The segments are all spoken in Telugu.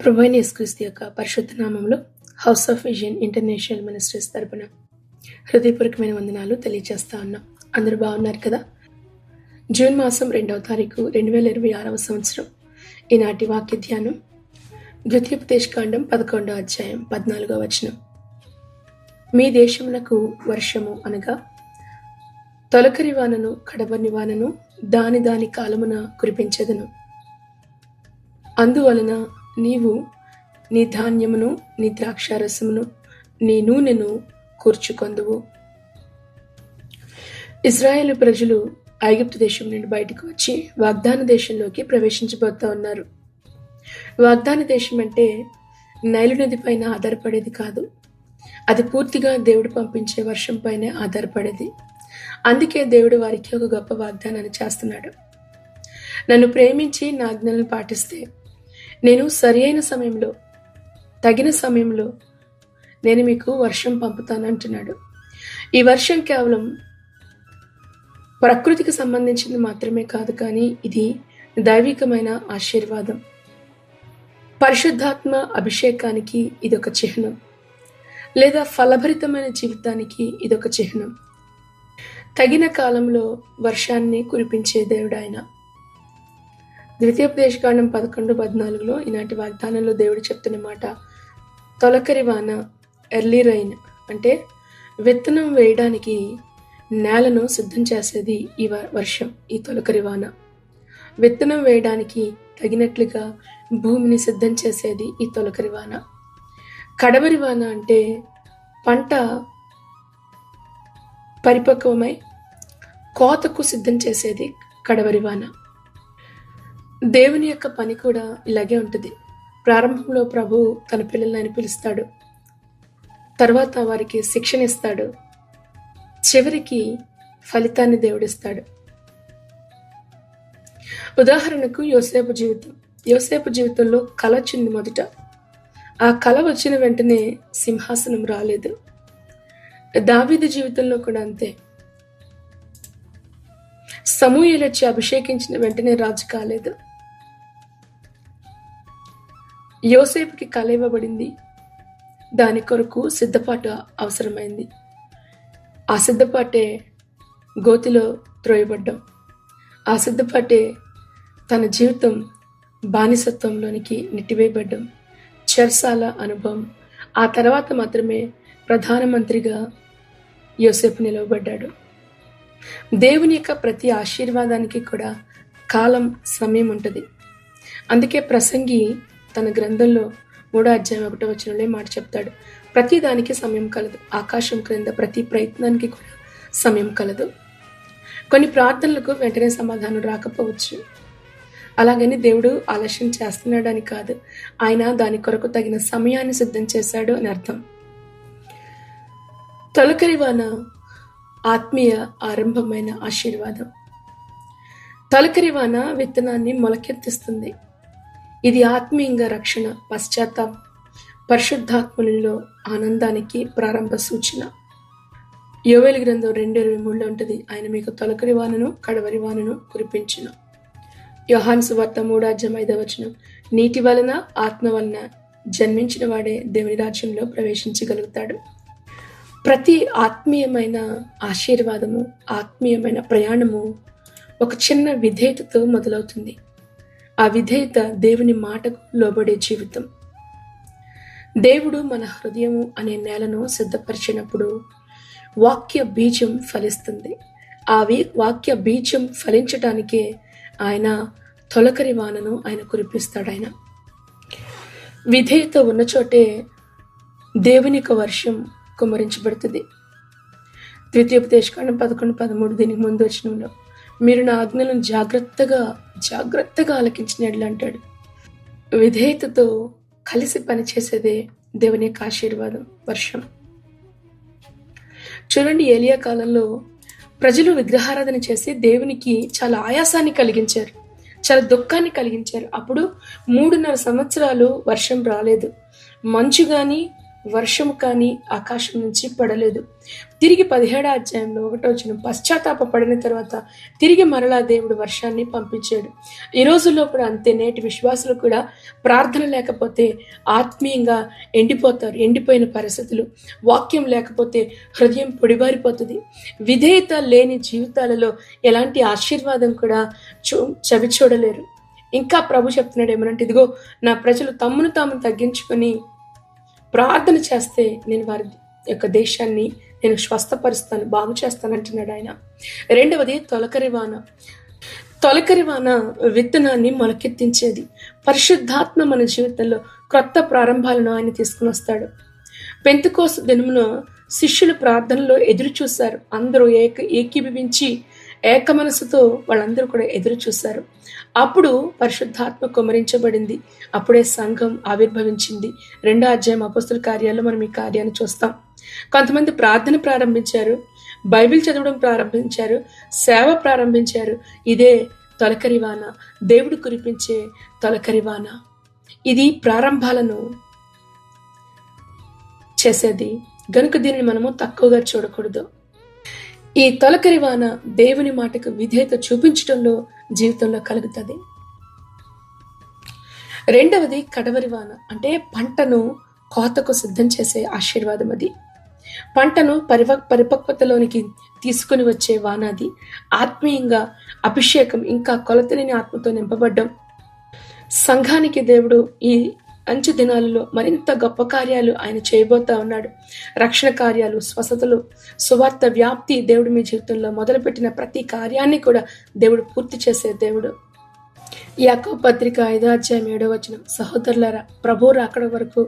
ప్రభువైన యేసుక్రీస్తు యొక్క పరిశుద్ధ నామములో house of vision international ministries తరపున హృదయపూర్వకమైన వందనాలు తెలియజేస్తా ఉన్నాం. అందరూ బాగున్నారు కదా? జూన్ మాసం 2వ తారీఖు 2026 సంవత్సరం. ఈనాటి వాక్య ధ్యానం ద్వితీయోపదేశకాండం 11వ అధ్యాయం 14వ వచనం. మీ దేశమునకు వర్షము అనగా తొలకరి వానను కడబని వానను దాని దాని కాలమున కురిపించెదను. అందువలన నీవు నీ ధాన్యమును నీ ద్రాక్షారసమును నీ నూనెను కూర్చుకొందువు. ఇశ్రాయేలు ప్రజలు ఐగుప్తు దేశం నుండి బయటకు వచ్చి వాగ్దాన దేశంలోకి ప్రవేశించబోతా ఉన్నారు. వాగ్దాన దేశం అంటే నైలు నది పైన ఆధారపడేది కాదు. అది పూర్తిగా దేవుడు పంపించే వర్షం పైనే ఆధారపడేది. అందుకే దేవుడు వారికి ఒక గొప్ప వాగ్దానాన్ని చేస్తున్నాడు. నన్ను ప్రేమించి నా ఆజ్ఞలను పాటిస్తే నేను సరి అయిన సమయంలో, తగిన సమయంలో నేను మీకు వర్షం పంపుతానంటున్నాడు. ఈ వర్షం కేవలం ప్రకృతికి సంబంధించింది మాత్రమే కాదు, కానీ ఇది దైవికమైన ఆశీర్వాదం. పరిశుద్ధాత్మ అభిషేకానికి ఇదొక చిహ్నం, లేదా ఫలభరితమైన జీవితానికి ఇదొక చిహ్నం. తగిన కాలంలో వర్షాన్ని కురిపించే దేవుడు ఆయన. ద్వితీయోపదేశకాండం 11:14 ఈనాటి వాగ్దానంలో దేవుడు చెప్తున్న మాట, తొలకరి వాన, ఎర్లీ రైన్ అంటే విత్తనం వేయడానికి నేలను సిద్ధం చేసేది ఈ వర్షం, ఈ తొలకరి వాన. విత్తనం వేయడానికి తగినట్లుగా భూమిని సిద్ధం చేసేది ఈ తొలకరి వాన. కడవరి వాన అంటే పంట పరిపక్వమై కోతకు సిద్ధం చేసేది కడవరి వాన. దేవుని యొక్క పని కూడా ఇలాగే ఉంటుంది. ప్రారంభంలో ప్రభు తన పిల్లల్ని పిలుస్తాడు, తర్వాత వారికి శిక్షణ ఇస్తాడు, చివరికి ఫలితాన్ని దేవుడిస్తాడు. ఉదాహరణకు యోసేపు జీవితంలో కల వచ్చింది మొదట. ఆ కల వచ్చిన వెంటనే సింహాసనం రాలేదు. దావీదు జీవితంలో కూడా అంతే. సమూయేలు వచ్చి అభిషేకించిన వెంటనే రాజు కాలేదు. యోసేపుకి కల ఇవ్వబడింది, దాని కొరకు సిద్ధపాటు అవసరమైంది. ఆ సిద్ధపాటే గోతిలో త్రోయబడ్డం, ఆ సిద్ధపాటే తన జీవితం బానిసత్వంలోనికి నెట్టివేయబడ్డం, చెరసాల అనుభవం. ఆ తర్వాత మాత్రమే ప్రధానమంత్రిగా యోసేపు నిలవబడ్డాడు. దేవుని యొక్క ప్రతి ఆశీర్వాదానికి కూడా కాలం, సమయం ఉంటుంది. అందుకే ప్రసంగి తన గ్రంథంలో 3వ అధ్యాయం 1వ వచనంలో మాట చెప్తాడు, ప్రతి దానికి సమయం కలదు, ఆకాశం క్రింద ప్రతి ప్రయత్నానికి కూడా సమయం కలదు. కొన్ని ప్రార్థనలకు వెంటనే సమాధానం రాకపోవచ్చు. అలాగని దేవుడు ఆలస్యం చేస్తున్నాడని కాదు, ఆయన దాని కొరకు తగిన సమయాన్ని సిద్ధం చేశాడు అని అర్థం. తొలకరి వాన ఆత్మీయ ఆరంభమైన ఆశీర్వాదం. తొలకరి వాన విత్తనాన్ని మొలకెత్తిస్తుంది. ఇది ఆత్మీయంగా రక్షణ, పశ్చాత్తాపం, పరిశుద్ధాత్మలో ఆనందానికి ప్రారంభ సూచన. యోవేలు గ్రంథం 2:23 ఉంటుంది, ఆయన మీకు తొలకరి వానను కడవరి వానను కురిపించును. యోహాను సువార్త 3:5 వచనం, నీటి వలన ఆత్మ వలన జన్మించిన వాడే దేవుని రాజ్యంలో ప్రవేశించగలుగుతాడు. ప్రతి ఆత్మీయమైన ఆశీర్వాదము, ఆత్మీయమైన ప్రయాణము ఒక చిన్న విధేయతతో మొదలవుతుంది. ఆ విధేయత దేవుని మాటకు లోబడే జీవితం. దేవుడు మన హృదయము అనే నేలను సిద్ధపరిచినప్పుడు వాక్య బీజం ఫలిస్తుంది. ఆ వాక్య బీజం ఫలించటానికే ఆయన తొలకరి వానను ఆయన కురిపిస్తాడు. ఆయన విధేయత ఉన్న చోటే దేవుని యొక్క వర్షం కుమ్మరించబడుతుంది. ద్వితీయోపదేశకాండం 11:13 దీనికి ముందు వచనంలో, మీరు నా ఆజ్ఞలను జాగ్రత్తగా ఆలకించినట్లు అంటాడు. విధేయతతో కలిసి పనిచేసేదే దేవుని యొక్క ఆశీర్వాదం, వర్షం. చూడండి, ఏలియా కాలంలో ప్రజలు విగ్రహారాధన చేసి దేవునికి చాలా ఆయాసాన్ని కలిగించారు, చాలా దుఃఖాన్ని కలిగించారు. అప్పుడు 3.5 సంవత్సరాలు వర్షం రాలేదు. మంచు కానీ వర్షము కానీ ఆకాశం నుంచి పడలేదు. తిరిగి 17వ అధ్యాయంలో 1వ వచనం, పశ్చాత్తాప పడిన తర్వాత తిరిగి మరలా దేవుడు వర్షాన్ని పంపించాడు. ఈ రోజుల్లో కూడా అంతే. నేటి విశ్వాసులు కూడా ప్రార్థన లేకపోతే ఆత్మీయంగా ఎండిపోతారు. ఎండిపోయిన పరిస్థితులు. వాక్యం లేకపోతే హృదయం పొడిబారిపోతుంది. విధేయత లేని జీవితాలలో ఎలాంటి ఆశీర్వాదం కూడా చవి చూడలేరు. ఇంకా ప్రభు చెప్తున్నాడు ఏమనంటే, ఇదిగో నా ప్రజలు తమ్మును తాము తగ్గించుకొని ప్రార్థన చేస్తే నేను వారి యొక్క దేశాన్ని నేను స్వస్థపరుస్తాను, బాగు చేస్తాను అంటున్నాడు ఆయన. రెండవది తొలకరి వాన. తొలకరి వాన విత్తనాన్ని మొలకెత్తించేది. పరిశుద్ధాత్మ మన జీవితంలో క్రొత్త ప్రారంభాలను ఆయన తీసుకుని వస్తాడు. పెంతెకోస్తు దినమున శిష్యులు ప్రార్థనలో ఎదురు చూశారు. అందరూ ఏకీభవించి ఏక మనసుతో వాళ్ళందరూ కూడా ఎదురు చూశారు. అప్పుడు పరిశుద్ధాత్మ కుమ్మరించబడింది. అప్పుడే సంఘం ఆవిర్భవించింది. 2వ అధ్యాయం అపోస్తుల కార్యాల్లో మనం ఈ కార్యాన్ని చూస్తాం. కొంతమంది ప్రార్థన ప్రారంభించారు, బైబిల్ చదవడం ప్రారంభించారు, సేవ ప్రారంభించారు. ఇదే తొలకరి వాన, దేవుడు కురిపించే తొలకరి వాన. ఇది ప్రారంభాలను చేసేది గనుక దీనిని మనము తక్కువగా చూడకూడదు. ఈ తొలకరి వాన దేవుని మాటకు విధేయత చూపించడంలో జీవితంలో కలుగుతుంది. రెండవది కడవరి వాన, అంటే పంటను కోతకు సిద్ధం చేసే ఆశీర్వాదం. అది పంటను పరిపక్వతలోనికి తీసుకుని వచ్చే వాన. అది ఆత్మీయంగా అభిషేకం, ఇంకా కొలతలేని ఆత్మతో నింపబడ్డం. సంఘానికి దేవుడు ఈ అంచె దినాలలో మరింత గొప్ప కార్యాలు ఆయన చేయబోతా ఉన్నాడు. రక్షణ కార్యాలు, స్వస్థతలు, సువార్త వ్యాప్తి. దేవుడు మీ జీవితంలో మొదలుపెట్టిన ప్రతి కార్యాన్ని కూడా దేవుడు పూర్తి చేసే దేవుడు. యాకోబు పత్రిక 5వ అధ్యాయం 7వ వచనం, సహోదరులారా, ప్రభువు రాకడ వరకు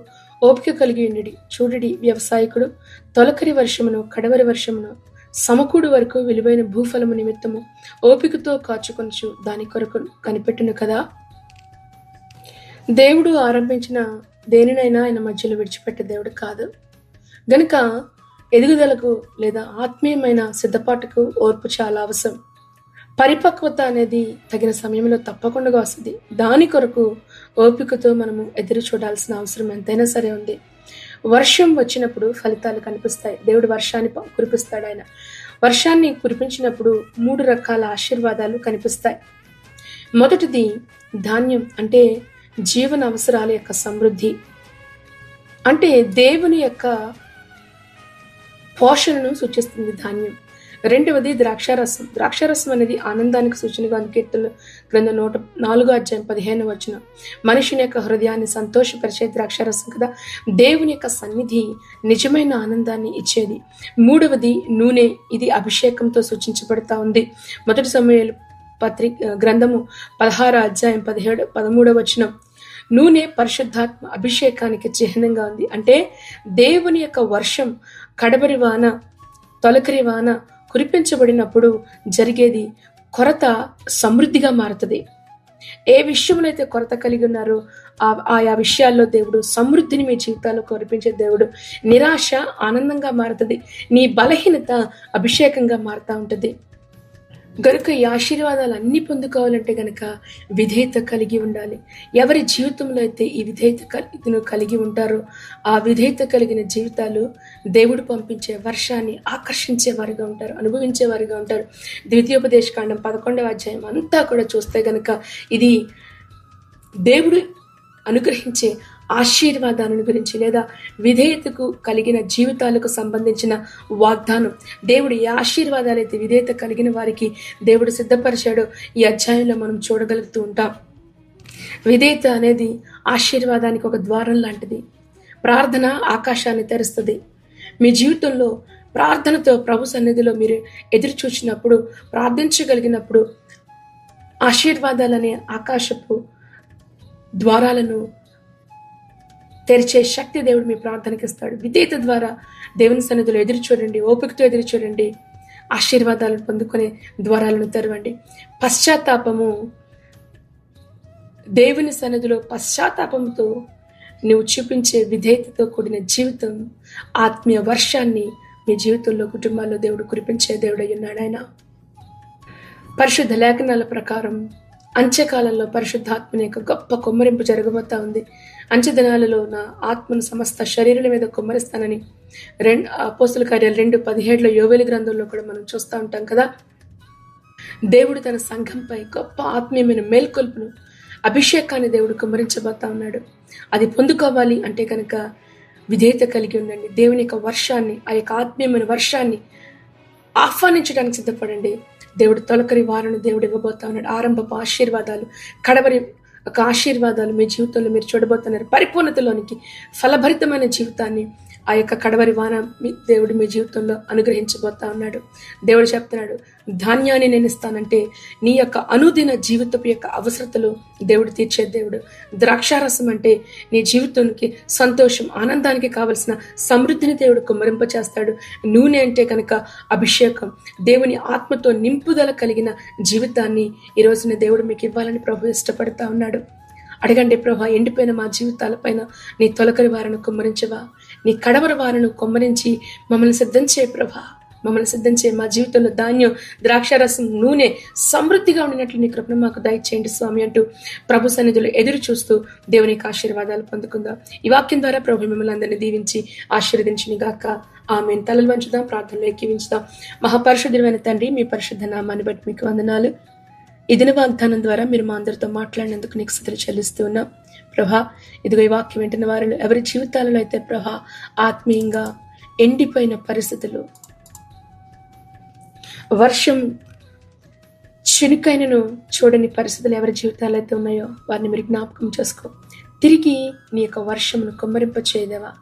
ఓపిక కలిగి ఉండుడి. చూడుడి, వ్యవసాయకుడు తొలకరి వర్షమును కడవరి వర్షమును సమకూడు వరకు విలువైన భూఫలము నిమిత్తము ఓపికతో కాచుకొనుచు దాని కొరకు కనిపెట్టును కదా. దేవుడు ఆరంభించిన దేనినైనా ఆయన మధ్యలో విడిచిపెట్టే దేవుడు కాదు. గనుక ఎదుగుదలకు లేదా ఆత్మీయమైన సిద్ధపాటుకు ఓర్పు చాలా అవసరం. పరిపక్వత అనేది తగిన సమయంలో తప్పకుండా వస్తుంది. దాని కొరకు ఓపికతో మనము ఎదురు చూడాల్సిన అవసరం ఎంతైనా సరే ఉంది. వర్షం వచ్చినప్పుడు ఫలితాలు కనిపిస్తాయి. దేవుడు వర్షాన్ని కురిపిస్తాడు. ఆయన వర్షాన్ని కురిపించినప్పుడు 3 రకాల ఆశీర్వాదాలు కనిపిస్తాయి. మొదటిది ధాన్యం, అంటే జీవన అవసరాల యొక్క సమృద్ధి, అంటే దేవుని యొక్క పోషణను సూచిస్తుంది ధాన్యం. రెండవది ద్రాక్షారసం. ద్రాక్షారసం అనేది ఆనందానికి సూచనగా ఉంది. కీర్తనల గ్రంథం 104వ అధ్యాయం 15వ వచనం, మనుషుని యొక్క హృదయాన్ని సంతోషపరిచే ద్రాక్షారసం కదా. దేవుని యొక్క సన్నిధి నిజమైన ఆనందాన్ని ఇచ్చేది. మూడవది నూనె. ఇది అభిషేకంతో సూచించబడతా ఉంది. మొదటి సమూయేలు గ్రంథము 16వ అధ్యాయం 13వ వచనం, నూనె పరిశుద్ధాత్మ అభిషేకానికి చిహ్నంగా ఉంది. అంటే దేవుని యొక్క వర్షం, కడబరి వాన, తొలకరి వాన కురిపించబడినప్పుడు జరిగేది కొరత సమృద్ధిగా మారుతుంది. ఏ విషయంలో అయితే కొరత కలిగి ఉన్నారో ఆయా విషయాల్లో దేవుడు సమృద్ధిని మీ జీవితాల్లో కురిపించే దేవుడు. నిరాశ ఆనందంగా మారుతుంది. నీ బలహీనత అభిషేకంగా మారుతూ ఉంటుంది. గనుక ఈ ఆశీర్వాదాలు అన్ని పొందుకోవాలంటే గనక విధేయత కలిగి ఉండాలి. ఎవరి జీవితంలో అయితే ఈ విధేయత కలిగి ఉంటారో ఆ విధేయత కలిగిన జీవితాలు దేవుడు పంపించే వర్షాన్ని ఆకర్షించే వారిగా ఉంటారు, అనుభవించే వారిగా ఉంటారు. ద్వితీయోపదేశకాండం 11వ అధ్యాయం అంతా కూడా చూస్తే గనక ఇది దేవుడు అనుగ్రహించే ఆశీర్వాదాలను గురించి, లేదా విధేయతకు కలిగిన జీవితాలకు సంబంధించిన వాగ్దానం. దేవుడు ఏ ఆశీర్వాదాలు అయితే విధేయత కలిగిన వారికి దేవుడు సిద్ధపరిచాడో ఈ అధ్యాయంలో మనం చూడగలుగుతూ ఉంటాం. విధేయత అనేది ఆశీర్వాదానికి ఒక ద్వారం లాంటిది. ప్రార్థన ఆకాశాన్ని తెరుస్తుంది. మీ జీవితంలో ప్రార్థనతో ప్రభు సన్నిధిలో మీరు ఎదురు చూచినప్పుడు, ప్రార్థించగలిగినప్పుడు ఆశీర్వాదాలనే ఆకాశపు ద్వారాలను తెరిచే శక్తి దేవుడు మీ ప్రార్థనకి ఇస్తాడు. విధేయత ద్వారా దేవుని సన్నిధిలో ఎదురు చూడండి, ఓపికతో ఎదురు చూడండి, ఆశీర్వాదాలను పొందుకునే ద్వారాలను తెరవండి. పశ్చాత్తాపము, దేవుని సన్నిధిలో పశ్చాత్తాపంతో నువ్వు చూపించే విధేయతతో కూడిన జీవితం ఆత్మీయ వర్షాన్ని మీ జీవితంలో, కుటుంబాల్లో దేవుడు కురిపించే దేవుడై ఉన్నాడు. ఆయన పరిశుద్ధ లేఖనాల ప్రకారం అంత్యకాలంలో పరిశుద్ధాత్మని యొక్క గొప్ప కుమ్మరింపు జరగబోతా ఉంది. అంచె దినాలలో నా ఆత్మను సమస్త శరీరాల మీద కుమ్మరిస్తానని అపోస్తుల కార్యాలు 2:17 యోవేలు గ్రంథంలో కూడా మనం చూస్తూ ఉంటాం కదా. దేవుడు తన సంఘంపై గొప్ప ఆత్మీయమైన మేల్కొల్పును, అభిషేకాన్ని దేవుడు కుమ్మరించబోతా ఉన్నాడు. అది పొందుకోవాలి అంటే కనుక విధేయత కలిగి ఉండండి. దేవుని యొక్క వర్షాన్ని, ఆ యొక్క ఆత్మీయమైన వర్షాన్ని ఆహ్వానించడానికి సిద్ధపడండి. దేవుడు తొలకరి వారను దేవుడు ఇవ్వబోతా ఉన్నాడు. ఆరంభపు ఆశీర్వాదాలు, కడవరి ఒక ఆశీర్వాదాలు మీ జీవితంలో మీరు చూడబోతున్నారు. పరిపూర్ణతలోనికి ఫలభరితమైన జీవితాన్ని ఆ యొక్క కడవరి వాన దేవుడు మీ జీవితంలో అనుగ్రహించబోతా ఉన్నాడు. దేవుడు చెప్తున్నాడు, ధాన్యాన్ని నేను ఇస్తానంటే నీ యొక్క అనుదిన జీవితపు యొక్క అవసరతలు దేవుడు తీర్చే దేవుడు. ద్రాక్షారసం అంటే నీ జీవితానికి సంతోషం, ఆనందానికి కావలసిన సమృద్ధిని దేవుడు కుమ్మరింపచేస్తాడు. నూనె అంటే కనుక అభిషేకం, దేవుని ఆత్మతో నింపుదల కలిగిన జీవితాన్ని ఈ రోజున దేవుడు మీకు ఇవ్వాలని ప్రభు ఇష్టపడతా ఉన్నాడు. అడగండి, ప్రభా ఎండిపోయిన మా జీవితాల పైన నీ తొలకరి వారను కుమ్మరించవా, నీ కడవరి వారను కుమ్మరించి మమ్మల్ని సిద్ధం చేయ ప్రభా, మమ్మల్ని సిద్ధం చేయ. మా జీవితంలో ధాన్యం, ద్రాక్షారసం, నూనె సమృద్ధిగా ఉండినట్లు నీ కృపను మాకు దయచేయండి స్వామి అంటూ ప్రభు సన్నిధిలో ఎదురు చూస్తూ దేవునికి ఆశీర్వాదాలు పొందుకుందాం. ఈ వాక్యం ద్వారా ప్రభు మిమ్మల్ని అందరినీ దీవించి ఆశీర్వదించును గాక. ఆమేన్. తలలు వంచుదాం, ప్రార్థనలో ఎక్కివించుదాం. మహాపరిశుద్ధుడైన తండ్రి, మీ పరిశుద్ధ నామాన్ని బట్టి మీకు వందనాలు. ఈ దిన వాగ్దానం ద్వారా మీరు మా అందరితో మాట్లాడినందుకు నీకు స్తుతులు చెల్లిస్తూ ఉన్నాం ప్రభా. ఇదిగో ఈ వాక్యం వింటున్న వారిలో ఎవరి జీవితాలలో అయితే ప్రభా ఆత్మీయంగా ఎండిపోయిన పరిస్థితులు, వర్షం చినుకైనను చూడని పరిస్థితులు ఎవరి జీవితాలు అయితే ఉన్నాయో వారిని మీరు జ్ఞాపకం చేసుకో. తిరిగి నీ యొక్క వర్షమును కుమ్మరింప చేయదేవా.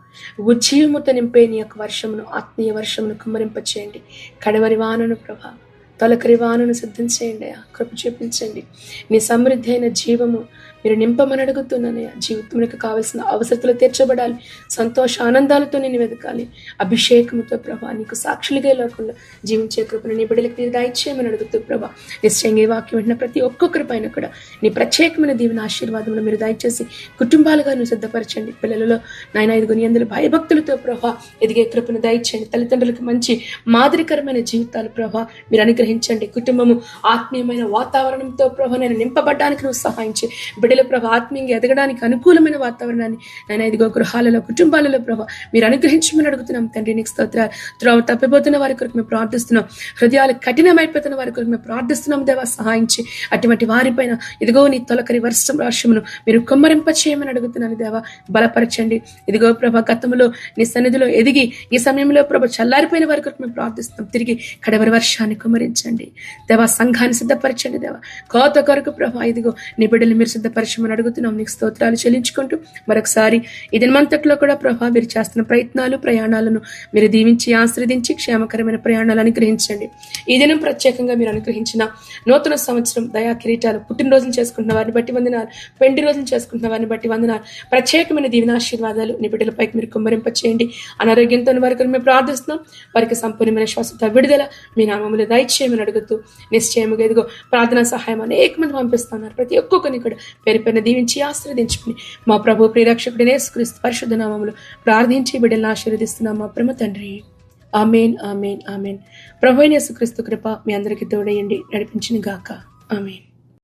ఉజ్జీవముతో నింపే నీ యొక్క వర్షమును, ఆత్మీయ వర్షమును కుమ్మరింప చేయండి. కడవరి వానను ప్రభా, తొలకరి వానను సిద్ధం చేయండి. కృప చూపించండి. నీ సమృద్ధి అయిన జీవము మీరు నింపమని అడుగుతున్నానయ్యా. జీవితంలో కావాల్సిన అవసరతలు తీర్చబడాలి. సంతోష ఆనందాలతో నేను వెతకాలి. అభిషేకముతో ప్రభా నీకు సాక్షులుగా లోకంలో జీవించే కృపను నీ బిడ్డలకు మీరు దయచేయమని అడుగుతూ ప్రభా, నిశ్చయంగా ఈ వాక్యం వింటున్న ప్రతి ఒక్కొక్కరి పైన కూడా నీ ప్రత్యేకమైన దీవెన ఆశీర్వాదములు మీరు దయచేసి కుటుంబాలుగా నువ్వు సిద్ధపరచండి. పిల్లలలో నాయన ఇదిగో నీ అందరూ భయభక్తులతో ప్రభా ఎదిగే కృపను దయచేయండి. తల్లిదండ్రులకు మంచి మాదిరికరమైన జీవితాలు ప్రభా మీరు అనుగ్రహించండి. కుటుంబము ఆత్మీయమైన వాతావరణంతో ప్రభా నేను నింపబడ్డానికి నువ్వు సహాయించి బిడ్డల ప్రభా ఆత్మీయంగా ఎదగడానికి అనుకూలమైన వాతావరణాన్ని నేను ఇదిగో గృహాలలో, కుటుంబాలలో ప్రభా మీరు అనుగ్రహించమని అడుగుతున్నాం తండ్రి. నీకు స్తోత్రాలు. త్రోవ తప్పిపోతున్న వారి కొరకు మేము ప్రార్థిస్తున్నాం. హృదయాలు కఠినమైపోతున్న వారి కొరకు మేము ప్రార్థిస్తున్నాం దేవా, సహాయించి అటువంటి వారిపైన ఇదిగో నీ తొలకరి వర్షమును మీరు కుమ్మరింప చేయమని అడుగుతున్నాను దేవా. బలపరచండి. ఇదిగో ప్రభా గతంలో నీ సన్నిధిలో ఎదిగి ఈ సమయంలో ప్రభా చల్లారిపోయిన వారి కొరకు మేము ప్రార్థిస్తున్నాం. తిరిగి కడవరి వర్షాన్ని కుమ్మరించండి దేవా. సంఘాన్ని సిద్ధపరచండి దేవా. కోత కొరకు ప్రభా ఇదిగో నీ బిడ్డలు మీరు సిద్ధపరచమని అడుగుతున్నాం. నీకు స్తోత్రాలు చెల్లించుకుంటూ మరొకసారి ఈ దినమంతట్లో కూడా ప్రభా మీరు చేస్తున్న ప్రయత్నాలు, ప్రయాణాలను మీరు దీవించి ఆశీర్వదించి క్షేమకరమైన ప్రయాణాలు అనుగ్రహించండి. ఈ దినం ప్రత్యేకంగా మీరు అనుగ్రహించిన నూతన సంవత్సరం దయా కిరీటాలు, పుట్టినరోజులు చేసుకుంటున్న వారిని బట్టి వందనాలు, పెండి రోజులు చేసుకుంటున్న వారిని బట్టి వందనాలు, ప్రత్యేకమైన దీవెనాశీర్వాదాలు నీ బిడ్డలపైకి మీరు కుమ్మరింప చేయండి. అనారోగ్యంతో వారికి మేము ప్రార్థిస్తున్నాం. వారికి సంపూర్ణమైన శ్వాసత విడుదల మీ నామములు దయచేయమని అడుగుతూ నిశ్చయముగా ఇదిగో ప్రార్థనా సహాయం అనేక మంది పంపిస్తున్నారు. ప్రతి ఒక్కొక్కరిని కూడా పేరు పేరున దీవించి ఆశీర్వదించుకుని మా ప్రభు ప్రియరక్షకుడినే యేసుక్రీస్తు పరిశుద్ధ నామములు ప్రార్థించి బిడ్డలను ఆశీర్వదిస్తున్నాం మా ప్రేమ తండ్రి. ఆమేన్, ఆమేన్, ఆమేన్. ప్రభువైన యేసుక్రీస్తు కృప మీ అందరికీ తోడయండి, నడిపించును గాక. ఆమేన్.